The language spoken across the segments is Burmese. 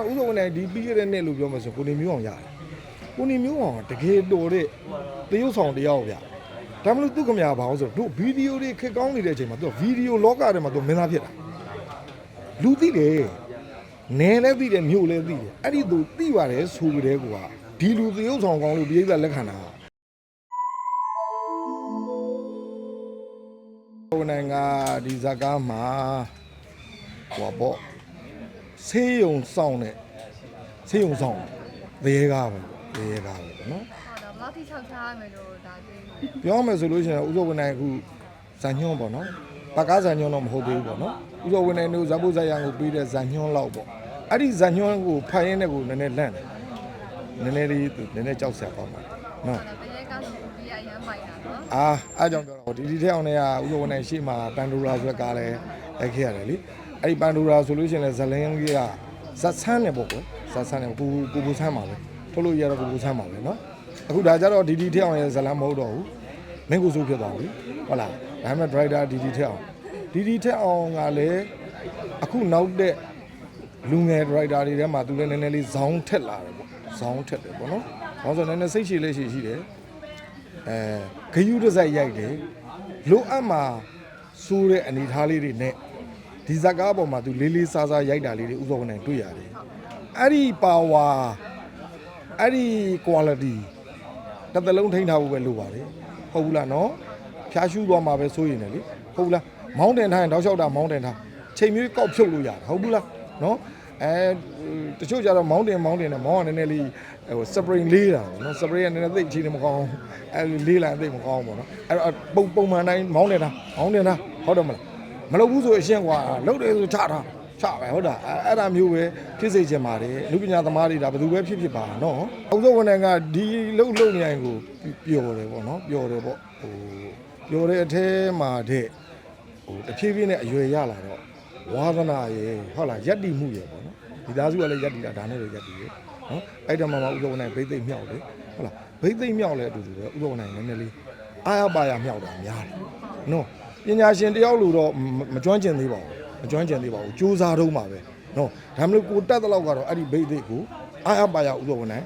ဥစ္စာဝင်နေဒီပြီးရတဲ့နေ့လို့ပြောမှဆိုကိုနေမျိုးအောင်ရတယ်ကိုနေမျိုးအောင်တကယ်တော်တဲ့တရုပ်ဆောင်တယောက်ဗျဒါမလို့သူ့ခမရပါအောင်ဆိုတို့ဗီဒီယိုတွေခက်ကောင်းနေတဲ့အချိန်မှာသူဗီဒီယိုလောကထဲမှာသူမင်းသားဖြစ်တာလူသိတယ်နဲလည်းသိတယ်မြို့လည်းသိတယ်အဲ့ဒီသူသိပါတယ်ဆိုကြတဲ့ကွာဒီလူတရုပ်ဆောင်ကောင်းလို့ပြိဿလက်ခံတာဟိုနိုင်ငံဒီဇာကားမှာဟောပေါ့ဆေးရုံဆောင်တဲ့ဆေးရုံဆောင်သေကားပဲသေကားပဲနော်ဟုတ်တော့ဘယ်လောက်ထိ၆ချားမယ်လို့ဒါသိပြောမယ်ဆိုလို့ရှိရင်ဥစ္စာဝင်နိုင်အခုဇန်ညွန့်ပေါ့နော်ပကားဇန်ညွန့်တော့မဟုတ်သေးဘူးပေါ့နော်ဥစ္စာဝင်နိုင်တို့ဇာပုဇာယံကိုပေးတဲ့ဇန်ညွန့်လောက်ပေါ့အဲ့ဒီဇန်ညွန့်ကိုဖိုင်ရင်းတဲ့ကိုနည်းနည်းလန့်တယ်နည်းနည်းလေးကြောက်စရာပေါ့နော်တရေကားဆိုပြီးအရန်ပိုင်တာနော်အားကြောင့်ပြောတော့ဒီထက်အောင်လည်းဥစ္စာဝင်နိုင်ရှေ့မှာပန်ဒိုရာဆိုတဲ့ကားလည်းရိုက်ခဲ့ရတယ်လေအဲ့ဒီပန်ဒိုရာဆိုလို့ရှိရင်လည်းဇလင်းကြီးကဇက်ဆန်းနေပေါ့ကွဇက်ဆန်းနေကိုဆန်းပါပဲထုတ်လို့ရတော့ကိုဆန်းပါပဲနော်အခုဒါကြတော့ဒီထက်အောင်ရဲ့ဇလန်းမဟုတ်တော့ဘူးမင်းကိုစိုးဖြစ်သွားပြီဟုတ်လားဒါပေမဲ့ driver ဒီထက်အောင်ကလည်းအခုနောက်တဲ့လူငယ် driver တွေထဲမှာသူလည်းနည်းနည်းလေးဇောင်းထက်လာတယ်ပေါ့ဇောင်းထက်တယ်ပေါ့နော်ဘာလို့ဆိုနည်းနည်းစိတ်ရှည်လေးရှိတယ်ဂယူးတစ်စိုက်ရိုက်တယ်လိုအပ်မှာစိုးတဲ့အနေထားလေးတွေနဲ့ဒီဇက်ကားပေါ်မှာသူလေးစားရိုက်တာလေးတွေဥစ္စာဝင်နိုင်တွေ့ရတယ်အဲ့ဒီ power အဲ့ဒီ quality တစ်သလုံးထိန်းထားဖို့ပဲလိုပါတယ်ဟုတ်ဘူးလားနော်ဖြားရှူးသွားမှာပဲစိုးရင်လေဟုတ်ဘူးလားမောင်းတင်ထားရင်တောက်လျှောက်တာမောင်းတင်ထားချိန်မျိုးကောက်ဖြုတ်လို့ရတယ်ဟုတ်ဘူးလားနော်တချို့ကြတော့မောင်းတင်နဲ့မောင်းကနည်းနည်းလေးဟိုစပရိန်လေးတာပေါ့နော်စပရိန်ကနည်းနည်းသိအခြေနေမကောင်းလေးလာသိမကောင်းပေါ့နော်အဲ့တော့ပုံမှန်တိုင်းမောင်းတင်တာဟုတ်တယ်မလားမလုပ်ဘူးဆိုအရှင်းကွာလုပ်တယ်ဆိုချပဲဟုတ်တာအဲ့ဒါမျိုးပဲဖြစ်စေချင်ပါတယ်လူပညာသမားတွေဒါဘယ်သူပဲဖြစ်ပါနော်အုံစုံဝန်ထမ်းကဒီလှုပ်နေရင်ကိုပျော်တယ်ပေါ့နော်ပျော်တယ်ပေါ့ဟိုပျော်တဲ့အထဲမှာတဲ့ဟိုတဖြည်းဖြည်းနဲ့အရွယ်ရလာတော့ဝါသနာရေဟုတ်လားယက်တီမှုရေပေါ့နော်ဒီသားစုကလည်းယက်တီတာဒါနဲ့လည်းယက်တီရေနော်အဲ့တော့မှဥစုံဝန်ထမ်းဘိသိက်မြောက်တယ်ဟုတ်လားဘိသိက်မြောက်လဲအတူတူပဲဥစုံဝန်ထမ်းနည်းနည်းလေးအားရပါရမြောက်တာများတယ်နော်ပညာရှင်တယောက်လို့တော့မကျွမ်းကျင်သေးပါဘူးစူးစားတော့မှာပဲနော်ဒါမှမဟုတ်ကိုတက်တဲ့လောက်ကတော့အဲ့ဒီဘိသိက်ကိုအားအပါရဥစ္စာဝန်နိုင်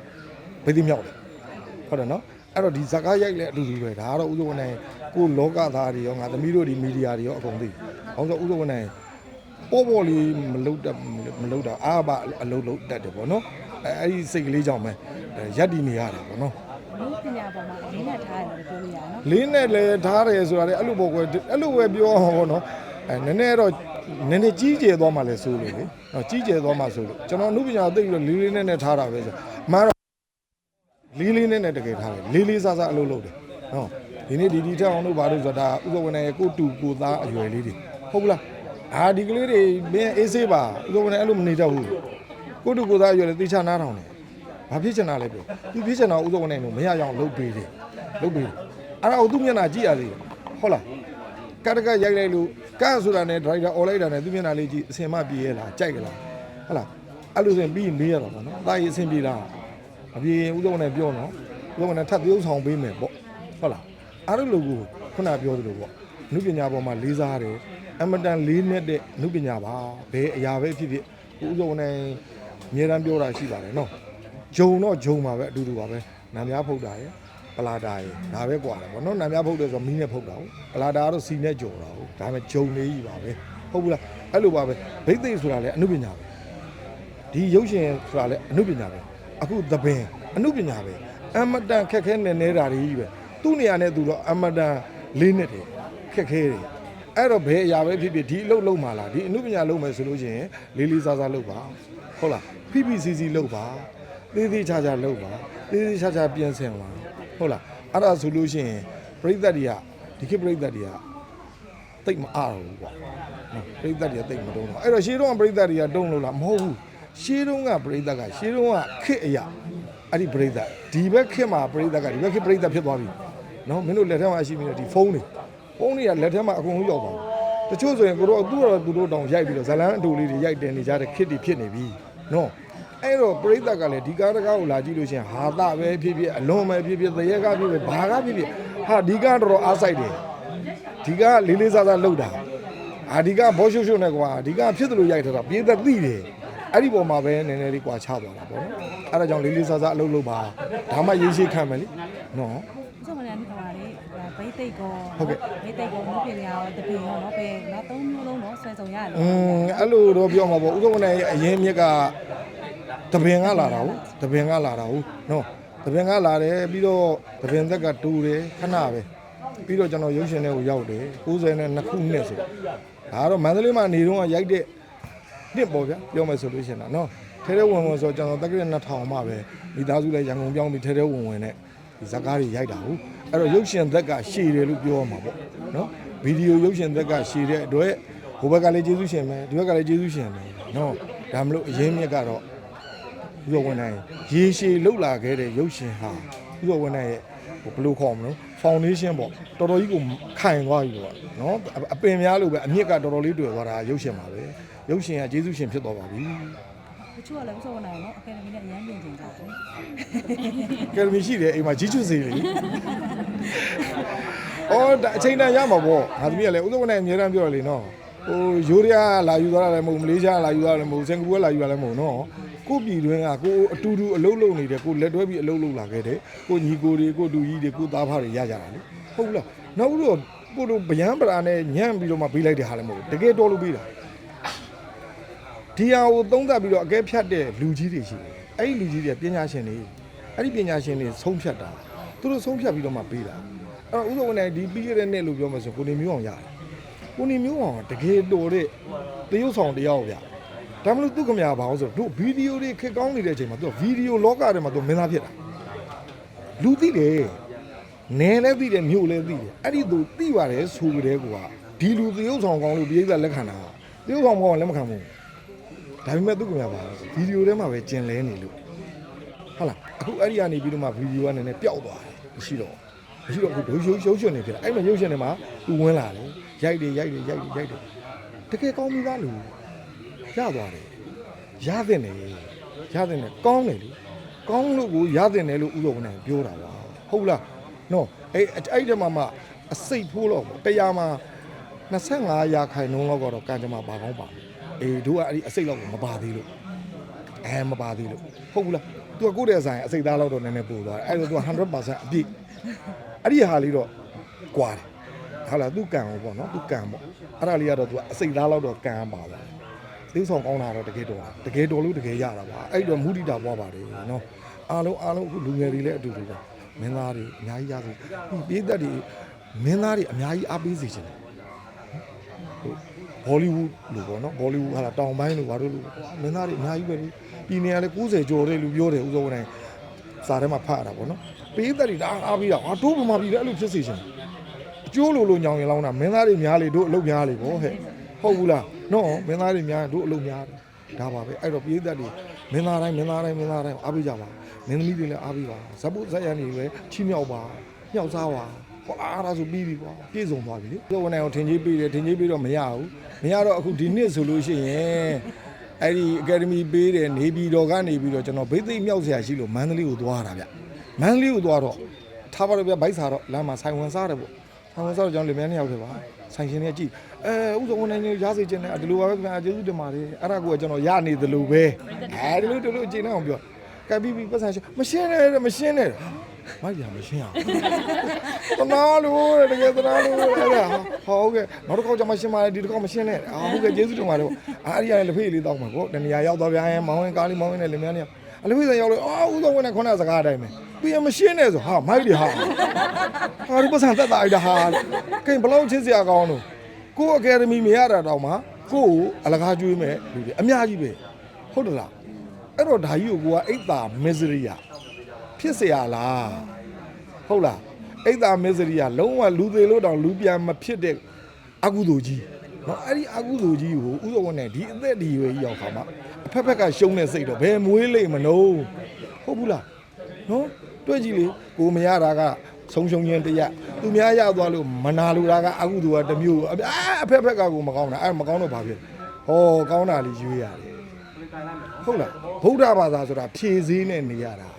ဘိသိက်မြောက်တယ်ဟုတ်တယ်နော်အဲ့တော့ဒီဇကားရိုက်လဲအတူတူပဲဒါကတော့ဥစ္စာဝန်နိုင်ကိုလောကသားတွေရောငါသမီးတို့ဒီမီဒီယာတွေရောအကုန်သိအောင်ဆိုဥစ္စာဝန်နိုင်ပေါ်လေးမလုတ်တာအားပါအလုပ်လုပ်တတ်တယ်ပေါ့နော်အဲ့ဒီစိတ်ကလေးကြောင့်ပဲရက်တည်နေရတာပေါ့နော်လူပညာပေါ်မှာလေးနဲ့ထားရတယ်ပြောလို့ရနော်လေးနဲ့လည်းထားတယ်ဆိုတာလေအဲ့လိုပေါ့ကွယ်အဲ့လိုပဲပြောအောင်ပေါ့နော်နည်းနည်းကြီးကျယ်သွားမှလည်းဆိုလို့လေနော်ကြီးကျယ်သွားမှဆိုလို့ကျွန်တော်အမှုပညာသိပြီးတော့လေးနဲ့ထားတာပဲဆိုမှန်တော့လေးနဲ့တကယ်ထားတယ်လေးစားအလုပ်လုပ်တယ်နော်ဒီနေ့ဒီထက်အောင်လို့ဘာလို့ဆိုတာဥပဝနေကိုတူကိုသားအရွယ်လေးတွေဟုတ်ဘူးလားဒီကလေးတွေမင်းအေးဆေးပါဥပဝနေအဲ့လိုမနေတတ်ဘူးကိုတူကိုသားအရွယ်လေးသိချနားထောင်တယ်ဘာဖြစ်ချင်တာလဲပြောသူဖြစ်ချင်တာဥပဝနေကိုမရအောင်လုပ်ပေးတယ်အဲ့ဒါသူ့မျက်နှာကြည့်ရသေးတယ်ဟုတ်လားကတ်ရိုက်လိုက်လို့ကတ်ဆိုတာနဲ့ဒရိုက်တာអော်လိုက်တာနဲ့သူမျက်နှာလေးကြည့်အစင်မပြေရဲ့လားကြိုက်ကြလားဟုတ်လားအဲ့လိုဆိုရင်ပြီးမေးရတော့ဗောနော်တာကြီးအစင်ပြေလားအပြေဥဒုံနဲ့ပြောနော်ဥဒုံနဲ့ထပ်ပြုံးဆောင်ပေးမယ်ပေါ့ဟုတ်လားအဲ့လိုလိုကိုခုနပြောသလိုပေါ့အနုပညာပေါ်မှာလေးစားတယ်အမတန်လေးနဲ့တဲ့အနုပညာပါဘယ်အရာပဲဖြစ်ဖြစ်ဥဒုံနဲ့အများတန်းပြောတာရှိပါတယ်နော်ဂျုံတော့ဂျုံပါပဲအတူတူပါပဲနာများဖုတ်တာရယ်ပလာတာရေဒါပဲกว่าတယ်ဗောနော်နာမည်ဖုတ်တယ်ဆိုတော့မီးနဲ့ဖုတ်တာဟုတ်ပလာတာကတော့စီနဲ့ကြော်တာဟုတ်ဒါပေမဲ့ဂျုံလေးကြီးပါပဲဟုတ်ဘူးလားအဲ့လိုပါပဲဘိသိက်ဆိုတာလည်းအနုပညာပဲဒီရုပ်ရှင်ဆိုတာလည်းအနုပညာပဲအခုသပင်အနုပညာပဲအမတန်ခက်ခဲနေတာတွေကြီးပဲသူ့နေရာနဲ့သူတော့အမတန်လေးနဲ့တယ်ခက်ခဲတယ်အဲ့တော့ဘယ်အရာပဲဖြစ်ဖြစ်ဒီအလုပ်လုပ်မှာလားဒီအနုပညာလုပ်မယ်ဆိုလို့ရှိရင်လေးစားလုပ်ပါဟုတ်လားဖိလုပ်ပါသေးချာလုပ်ပါသေးချာပြင်ဆင်ပါဟုတ်လားအဲ့ဒါဆိုလို့ရှိရင်ပရိသတ်တွေကဒီခေတ်ပရိသတ်တွေကတိတ်မအားတော့ဘူးကွာနော်ပရိသတ်တွေကတိတ်မတုံးတော့အဲ့တော့ရှေးတုန်းကပရိသတ်တွေကတုံးလို့လားမဟုတ်ဘူးရှေးတုန်းကပရိသတ်ကရှေးတုန်းကခေတ်အရာအဲ့ဒီပရိသတ်ဒီဘက်ခေတ်မှာပရိသတ်ကဒီဘက်ခေတ်ပရိသတ်ဖြစ်သွားပြီနော်မင်းတို့လက်ထဲမှာရှိနေတဲ့ဒီဖုန်းတွေကလက်ထဲမှာအကုန်လုံးရောက်သွားတချို့ဆိုရင်ကိုတို့သူတို့တောင်ရိုက်ပြီးတော့ဇလန်းအတူလေးတွေရိုက်တင်နေကြတဲ့ခေတ်တွေဖြစ်နေပြီနော်အဲ့တော့ပရိသတ်ကလည်းဒီကားတကားကိုလာကြည့်လို့ရှိရင်ဟာသပဲဖြစ်ဖြစ်အလွန်ပဲဖြစ်ဖြစ်သရဲကားဖြစ်ဖြစ်ဘာကားဖြစ်ဖြစ်ဟာဒီကားတော်အားဆိုင်တယ်ဒီကားလေးစားလှုပ်တာဒီကားဘောရှုနဲ့ကွာဒီကားဖြစ်တယ်လို့ရိုက်ထားတာပြေးသက်သိတယ် အဲ့ဒီပေါ်မှာပဲနည်းနည်းလေးကွာချသွားတာပေါ့နော်အဲ့ဒါကြောင့်လေးလေးစားစားအလုပ်လုပ်ပါဒါမှရေးရှိခံမယ်လေနော် ဆိုမှလည်းဟိုပါလေဘိတ်သိက်ကော ဟုတ်ကဲ့ ဘိတ်သိက်ကောမဖြစ်ရအောင်တပင်ရောနော်ပဲနော်သုံးမျိုးလုံးတော့ဆွဲဆောင်ရတယ် အဲ့လိုတော့ပြောမှာပေါ့ဥက္ကဋ္ဌနဲ့အရင်မြက်ကတပင်ကလာတာဟုတ်တပင်ကလာတာဟုတ်နော်တပင်ကလာတယ်ပြီးတော့တပင်သက်ကတူတယ်ခဏပဲပြီးတော့ကျွန်တော်ရုပ်ရှင်တွေကိုရောက်တယ်92ခုနှစ်ဆိုဒါကတော့မန္တလေးမှာနေတော့ရိုက်တဲ့နှစ်ပေါ့ဗျာပြောမယ်ဆိုလို့ရှိရင်တော့နော်ထဲထဲဝင်ဝင်ဆိုကျွန်တော်တက္ကရာ2000မှပဲမိသားစုလည်းရန်ကုန်ပြောင်းပြီးထဲထဲဝင်ဝင်နဲ့ဒီဇာတ်ကားတွေရိုက်တာဟုတ်အဲ့တော့ရုပ်ရှင်သက်ကရှည်တယ်လို့ပြောရမှာပေါ့နော်ဗီဒီယိုရုပ်ရှင်သက်ကရှည်တဲ့အတွက်ဟိုဘက်ကလည်းကျေးဇူးရှင်ပဲဒီဘက်ကလည်းကျေးဇူးရှင်ပဲနော်ဒါမလို့အရင်မြက်ကတော့ဥပဝင်နိုင်ရေရှည်လှုပ်လာခဲ့တဲ့ရုပ်ရှင်ဟာဥပဝင်နိုင်ရဲ့ဘယ်လိုခေါ်မလို့ foundation ပေါ့တော်တော်ကြီးကိုခိုင်သွားပြီပေါ့နော်အပင်များလို့ပဲအမြင့်ကတော်တော်လေးတွေ့သွားတာရုပ်ရှင်ပါပဲရုပ်ရှင်ကကျေးဇူးရှင်ဖြစ်သွားပါပြီ တချို့ကလည်းဥစ္စာဝင်နိုင်နော်အကယ်ဒမီနဲ့အရန်ပြင်ကျင်ကြတယ် ကယ်ဒမီရှိတယ်အိမ်မှာကြီးချွတ်စေလေအော်အချိန်တန်ရမှာပေါ့ငါသမီးကလည်းဥစ္စာဝင်နိုင်အများတန်းပြောရလေနော်ဟိုယူရီးယားလာယူသွားတာလည်းမဟုတ်မလေးရှားလာယူသွားတာလည်းမဟုတ်စင်ကာပူကလာယူတာလည်းမဟုတ်နော်ကိုပြည်တွင်းကကိုအတူတူအလုပ်လုပ်နေတယ်ကိုလက်တွဲပြီးအလုပ်လုပ်လာခဲ့တယ်ကိုညီကိုတွေကိုတူကြီးတွေကိုသားဖားတွေရကြတာလေဟုတ်လားနောက်ပြီးတော့ကိုတို့ဗျမ်းပရာနဲ့ညံ့ပြီးတော့မှပေးလိုက်တဲ့ဟာလည်းမဟုတ်တကယ်တော်လို့ပေးတာဒီဟာကိုသုံးသပ်ပြီးတော့အကဲဖြတ်တဲ့လူကြီးတွေရှိတယ်အဲ့ဒီလူကြီးတွေပညာရှင်တွေအဲ့ဒီပညာရှင်တွေဆုံးဖြတ်တာသူတို့ဆုံးဖြတ်ပြီးတော့မှပေးတာအဲ့တော့ဥစ္စာဝင်နိုင်ဒီပြီးရတဲ့နှစ်လို့ပြောမှဆိုကိုနေမျိုးအောင်ရတယ်ကိုနေမျိုးအောင်တကယ်တော်တဲ့တရုပ်ဆောင်တယောက်ဗျဒါမလို့သူကမြာပါအောင်ဆိုတို့ဗီဒီယိုတွေခက်ကောင်းနေတဲ့အချိန်မှာသူကဗီဒီယိုလောကထဲမှာသူမင်းသားဖြစ်တာလူသိတယ်နဲလည်းသိတယ်မြို့လည်းသိတယ်အဲ့ဒီသူသိပါတယ်ဆိုကြတဲ့ကွာဒီလူတရုပ်ဆောင်ကောင်းလို့ပြိဿလက်ခံတာတရုပ်ဆောင်ကောင်းလက်မခံဘူးဒါပေမဲ့သူကမြာပါဗီဒီယိုထဲမှာပဲကျင်လဲနေလို့ဟုတ်လားအခုအဲ့ဒီကနေပြီးတော့မှဗီဒီယိုကနည်းနည်းပျောက်သွားတယ်မရှိတော့အခုရုပ်ရှင်နေဖြစ်တာအဲ့မှာရုပ်ရှင်တွေမှာသူဝင်လာတယ်ရိုက်တယ်တကယ်ကောင်းပြီးသားလူရသွားတယ်ရတဲ့နေကောင်းတယ်လေကောင်းလို့ကိုရတဲ့နေလို့ဥရောကနေပြောတာပါဟုတ်လားနော်အဲ့ဒီမှာအစိတ်ဖိုးတော့တရားမှာ25ရာခိုင်နှုန်းလောက်ကတော့ကံကြမ္မာပါကောင်းပါအေးတို့ကအဲ့ဒီအစိတ်လောက်မပါသေးလို့မပါသေးလို့ဟုတ်ဘူးလားသူကကိုယ့်တဲ့ဆိုင်အစိတ်သားလောက်တော့နည်းနည်းပို့သွားတယ်အဲ့တော့သူက 100% အပြည့်အဲ့ဒီဟာလေးတော့ကွာတယ်ဟုတ်လားသူကံပေါ့နော်သူကံပေါ့အဲ့ဒါလေးကတော့သူကအစိတ်သားလောက်တော့ကံပါပါသိဆောင်ကောင်းတာတော့တကယ်တော်လို့တကယ်ရတာပါအဲ့တော့မုဒိတာပွားပါတယ်နော်အားလုံးအခုလူငယ်တွေလည်းအတူတူပဲမင်းသားတွေအများကြီးရစေပြည်သက်တွေမင်းသားတွေအများကြီးအားပေးစေချင်တယ်ဘောလီဝုဒ်လို့ပေါ့နော်ဘောလီဝုဒ်ဟာတောင်ပိုင်းလို့ဘာလို့လို့မင်းသားတွေအများကြီးပဲပြည်နယ်ကလည်း90ကျော်တယ်လို့ပြောတယ်ဥစ္စာဝင်တိုင်းစာထဲမှာဖတ်ရတာပေါ့နော်ပြည်သက်တွေဒါအားပေးတာဟာတို့ဗမာပြည်လည်းအဲ့လိုဖြစ်စေချင်တယ်အကျိုးလိုညောင်ရင်လောင်းတာမင်းသားတွေများလေတို့အလုပ်များလေပေါ့ဟဲ့ဟုတ်ဘူးလားနော်မင်းသားတွေများတို့အလုပ်များဒါပါပဲအဲ့တော့ပြည်သက်တွေမင်းသားတိုင်းအားပေးကြပါမင်းသမီးတွေလည်းအားပေးပါဇက်ပုဇက်ရန်တွေလည်းချီးမြှောက်ပါညှောက်စားပါဟောအားဒါဆိုပြီးပြီကွာပြည့်စုံသွားပြီလေဒီဝန်နိုင်အောင်ထင်ကြီးပေးတယ်ထင်ကြီးပေးတော့မရဘူးမရတော့အခုဒီနှစ်ဆိုလို့ရှိရင်အဲ့ဒီအကယ်ဒမီပေးတယ်နေပြည်တော်ကနေပြီးတော့ကျွန်တော်ဘိသိက်မြောက်ဆရာရှိလို့မန္တလေးကိုသွားတာဗျမန္တလေးကိုသွားတော့ထားပါတော့ဗျဘိုက်စာတော့လမ်းမှာဆိုင်ဝင်စားတယ်ပေါ့ဆိုင်ဝင်စားတော့ကျွန်တော်လင်မယားနှစ်ယောက်တည်းပါဆိုင်ရှင်တွေကကြည့်ဥစ္စာဝန်နိုင်နေရစေချင်တယ်ဒီလိုပါပဲခင်ဗျာကျေးဇူးတင်ပါတယ်အဲ့ဒါကိုကျွန်တော်ရနေသလိုပဲဒီလိုအကျဉ်းအောင်ပြောကပ်ပြီးပတ်စံမရှင်းနဲ့မိုက်ပြမရှင်းအောင်တနာလို့တကယ်တနာလို့အဲ့ဒါဟုတ်ကဲ့နောက်တစ်ခေါက်ကျမှရှင်းပါလေဒီတစ်ခေါက်မရှင်းနဲ့ဟုတ်ကဲ့ကျေးဇူးတင်ပါတယ်ပေါ့အဲ့ဒီကလည်းလက်ဖေးလေးတောက်မှာပေါ့တနေရာရောက်သွားပြန်ရင်မောင်းရင်ကားလေးမောင်းရင်လည်းလင်မယားနှစ်ယောက်အလက်ဖေးစံရောက်လို့ဥစ္စာဝန်နိုင်ခုနစကားအတိုင်းပဲပြီးရင်မရှင်းနဲ့ဆိုဟာမိုက်တယ်ဟာဒီပတ်စံသက်သာလိုက်တာဟာကိဘလောက်ချစ်စရာကောင်းလို့ကိုအကယ်ဒမီမရတာတော့မှကိုကိုအလကားကျွေးမဲ့လူတွေအများကြီးပဲဟုတ်တယ်လားအဲ့တော့ဒါကြီးကိုကအိတ်တာမစ္စရိယဖြစ်เสียလားဟုတ်လားအိတ်တာမစ္စရိယလုံးဝလူသေးလို့တောင်လူပြန်မဖြစ်တဲ့အကုသိုလ်ကြီးเนาะအဲ့ဒီအကုသိုလ်ကြီးကိုဥစ္စာဝန်နဲ့ဒီအသက်ဒီရွယ်ကြီးရောက်ခါမှာအဖက်ကရှုံးတဲ့စိတ်တော့ဘယ်မွေးလိမ့်မလို့ဟုတ်ဘူးလားเนาะတွေ့ကြည့်လေကိုမရတာကဆုံးရှုံးခြင်းတရားသူများရသွားလို့မနာလိုတာကအကုသိုလ်ကတစ်မျိုးအဖက်ကကိုမကောင်းတာအဲ့မကောင်းတော့ဘာဖြစ်ဟောကောင်းတာလေးရွေးရတယ်ဟုတ်လားဗုဒ္ဓဘာသာဆိုတာဖြည့်စည်းနဲ့နေရတ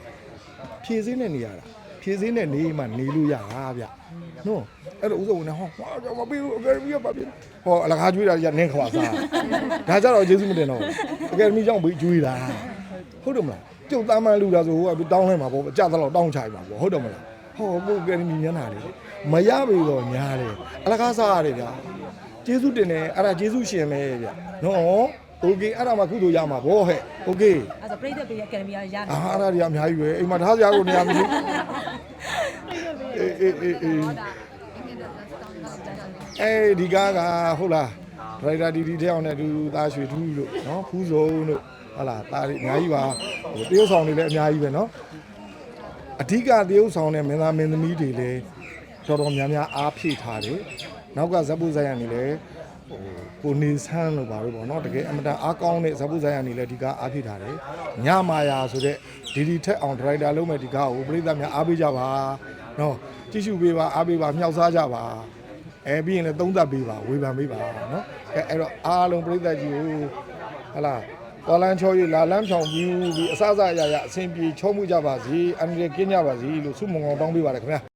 ာဖြည့်စည်းနဲ့နေမှနေလို့ရတာဗျနော်အဲ့တော့ဥစ္စာဝင်နေဟောမပေးဘူးအကယ်ဒမီကပါပြီဟောအလကားကျွေးတာကြီးနင်းခွာစားဒါကြတော့ကျေးဇူးမတင်တော့ အကယ်ဒမီကြောင့်ဘေးကျွေးတာဟုတ်တယ်မလားကျုပ်သားမန်းလူတာဆိုဟိုကတောင်းလိုက်မှာပေါ့ကြာတော့တောင်းချိုင်ပါပေါ့ဟုတ်တယ်မလားဟောကိုအကယ်ဒမီညနာလေမရပြီတော့ညားတယ်အလကားစားရတယ်ဗျာကျေးဇူးတင်တယ်အဲ့ဒါကျေးဇူးရှင်ပဲဗျနော်โอเคအဲ့ဒါမှကုသိုလ်ရမှာဗောဟဲ့โอเค အဲ့ဆိုပြိတ္တပေးအကယ်ဒမီကရနေ အာအဲ့ဒါတွေအများကြီးပဲအိမ်မှာထားစရာကိုနေရာမရှိအေး ဟောဒါအင်းကတော့တောင်းတော့ကြာတယ် အဲဒီကားကဟုတ်လားဒရိုက်တာဒီတဲ့အောင်နဲ့သူသားရွှေထူးလို့နော်ဖူးစုံတို့ဟုတ်လားသားတွေအများကြီးပါဟိုတရုတ်ဆောင်တွေလည်းအများကြီးပဲနော်အဓိကတရုတ်ဆောင်တဲ့မင်းသားမင်းသမီးတွေလည်းတော်တော်များများအားဖြည့်ထားတယ်နောက်ကဇက်ပုဇာယန်တွေလည်းဟိုကိုနေဆန်းလို့ပါလို့ပေါ့နော်တကယ်အမတန်အားကောင်းတဲ့ဇက်ပုဇာယန်တွေလည်းဒီကားအားဖြည့်ထားတယ်ညမာယာဆိုတဲ့ဒီထက်အောင်ဒရိုက်တာလုံးမဲ့ဒီကားကိုပြည်သက်များအားပေးကြပါနော်ကြည့်ရှုပေးပါအားပေးပါမြောက်စားကြပါပြီးရင်လည်းသုံးသပ်ပေးပါဝေဖန်ပေးပါနော်အဲ့တော့အားလုံးပြည်သက်ကြီးကိုဟလာတော်လန်းချောရီလာလန်းဖြောင်ပြီးအစအစအရာအဆင်ပြေချောမှုကြပါစေအန္တရာယ်ကင်းကြပါစေလို့ဆုမွန်ကောင်းတောင်းပေးပါတယ်ခင်ဗျာ